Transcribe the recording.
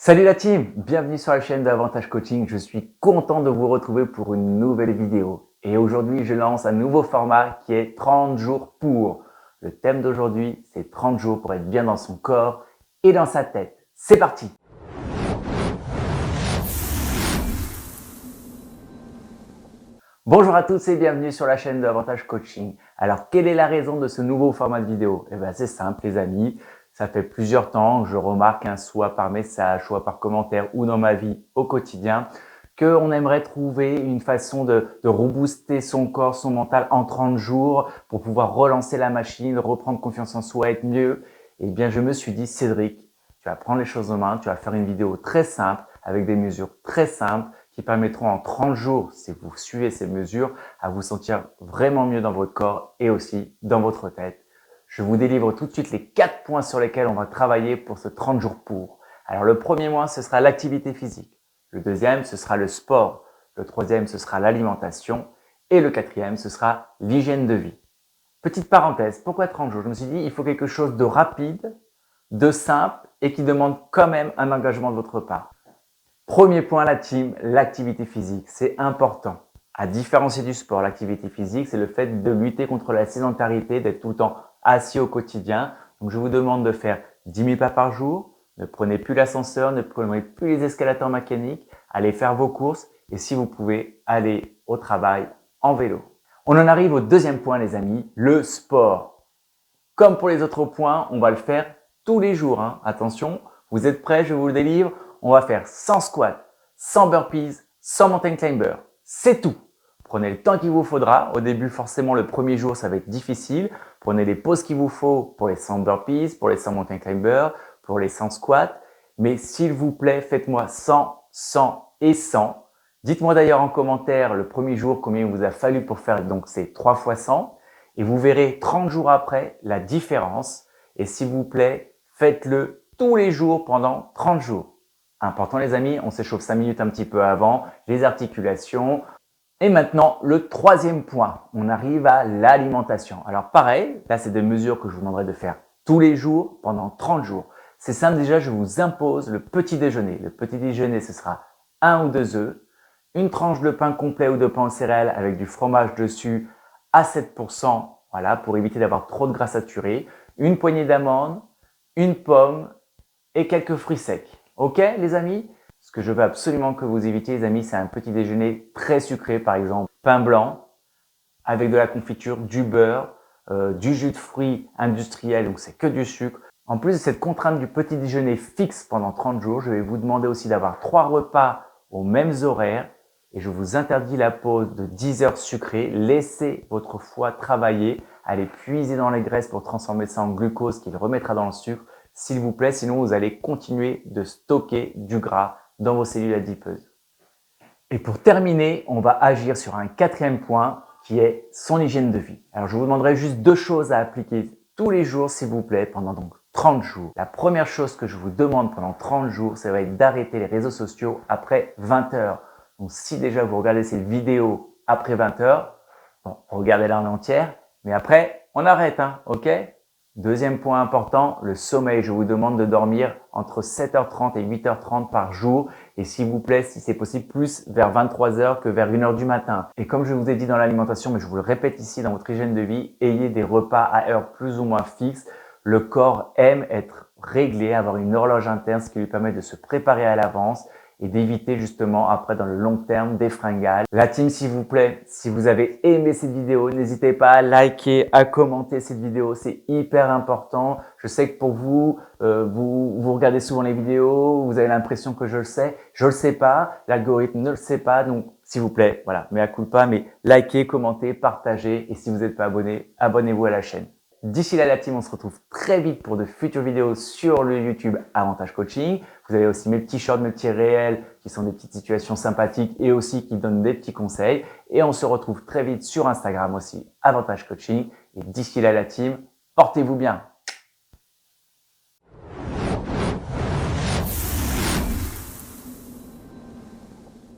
Salut la team, bienvenue sur la chaîne d'Avantage Coaching. Je suis content de vous retrouver pour une nouvelle vidéo. Et aujourd'hui, je lance un nouveau format qui est 30 jours pour. Le thème d'aujourd'hui, c'est 30 jours pour être bien dans son corps et dans sa tête. C'est parti! Bonjour à tous et bienvenue sur la chaîne d'Avantage Coaching. Alors, quelle est la raison de ce nouveau format de vidéo? Eh bien, c'est simple les amis. Ça fait plusieurs temps que je remarque, soit par message, soit par commentaire ou dans ma vie au quotidien, qu'on aimerait trouver une façon de rebooster son corps, son mental en 30 jours pour pouvoir relancer la machine, reprendre confiance en soi, être mieux. Eh bien, je me suis dit, Cédric, tu vas prendre les choses en main, tu vas faire une vidéo très simple avec des mesures très simples qui permettront en 30 jours, si vous suivez ces mesures, à vous sentir vraiment mieux dans votre corps et aussi dans votre tête. Je vous délivre tout de suite les 4 points sur lesquels on va travailler pour ce 30 jours pour. Alors le premier point, ce sera l'activité physique. Le deuxième, ce sera le sport. Le troisième, ce sera l'alimentation. Et le quatrième, ce sera l'hygiène de vie. Petite parenthèse, pourquoi 30 jours? Je me suis dit, il faut quelque chose de rapide, de simple et qui demande quand même un engagement de votre part. Premier point, la team, l'activité physique. C'est important. À différencier du sport, l'activité physique, c'est le fait de lutter contre la sédentarité, d'être tout le temps assis au quotidien. Donc, je vous demande de faire 10 000 pas par jour. Ne prenez plus l'ascenseur, ne prenez plus les escalators mécaniques. Allez faire vos courses et si vous pouvez, aller au travail en vélo. On en arrive au deuxième point, les amis, le sport. Comme pour les autres points, on va le faire tous les jours. Attention, vous êtes prêts? Je vous le délivre. On va faire 100 squats, 100 burpees, 100 mountain climbers. C'est tout. Prenez le temps qu'il vous faudra. Au début, forcément, le premier jour, ça va être difficile. Prenez les pauses qu'il vous faut pour les 100 burpees, pour les 100 mountain climbers, pour les 100 squats. Mais s'il vous plaît, faites-moi 100, 100 et 100. Dites-moi d'ailleurs en commentaire le premier jour combien il vous a fallu pour faire donc ces 3 fois 100. Et vous verrez 30 jours après la différence. Et s'il vous plaît, faites-le tous les jours pendant 30 jours. Important les amis, on s'échauffe 5 minutes un petit peu avant, les articulations. Et maintenant, le troisième point, on arrive à l'alimentation. Alors pareil, là c'est des mesures que je vous demanderai de faire tous les jours pendant 30 jours. C'est simple déjà, je vous impose le petit déjeuner. Le petit déjeuner, ce sera 1 ou 2 œufs, une tranche de pain complet ou de pain aux céréales avec du fromage dessus à 7%, voilà, pour éviter d'avoir trop de gras saturé, une poignée d'amandes, une pomme et quelques fruits secs. Ok les amis? Ce que je veux absolument que vous évitiez les amis, c'est un petit déjeuner très sucré, par exemple pain blanc avec de la confiture, du beurre, du jus de fruits industriel, donc c'est que du sucre. En plus de cette contrainte du petit déjeuner fixe pendant 30 jours, je vais vous demander aussi d'avoir 3 repas aux mêmes horaires et je vous interdis la pause de 10 heures sucrées. Laissez votre foie travailler, allez puiser dans les graisses pour transformer ça en glucose qu'il remettra dans le sucre. S'il vous plaît, sinon vous allez continuer de stocker du gras dans vos cellules adipeuses. Et pour terminer, on va agir sur un quatrième point qui est son hygiène de vie. Alors je vous demanderai juste 2 choses à appliquer tous les jours s'il vous plaît pendant donc 30 jours. La première chose que je vous demande pendant 30 jours, ça va être d'arrêter les réseaux sociaux après 20 heures. Donc si déjà vous regardez cette vidéo après 20 heures, bon, regardez-la en entière, mais après on arrête, ok? Deuxième point important, le sommeil. Je vous demande de dormir entre 7h30 et 8h30 par jour. Et s'il vous plaît, si c'est possible, plus vers 23h que vers 1h du matin. Et comme je vous ai dit dans l'alimentation, mais je vous le répète ici dans votre hygiène de vie, ayez des repas à heure plus ou moins fixe. Le corps aime être réglé, avoir une horloge interne, ce qui lui permet de se préparer à l'avance et d'éviter justement après dans le long terme des fringales. La team s'il vous plaît, si vous avez aimé cette vidéo, n'hésitez pas à liker, à commenter cette vidéo, c'est hyper important. Je sais que pour vous, vous regardez souvent les vidéos, vous avez l'impression que je le sais. Je le sais pas, l'algorithme ne le sait pas, donc s'il vous plaît, voilà, mea culpa, mais likez, commentez, partagez et si vous n'êtes pas abonné, abonnez-vous à la chaîne. D'ici là la team, on se retrouve très vite pour de futures vidéos sur le YouTube Avantage Coaching. Vous avez aussi mes petits shorts, mes petits réels qui sont des petites situations sympathiques et aussi qui donnent des petits conseils. Et on se retrouve très vite sur Instagram aussi Avantage Coaching. Et d'ici là la team, portez-vous bien.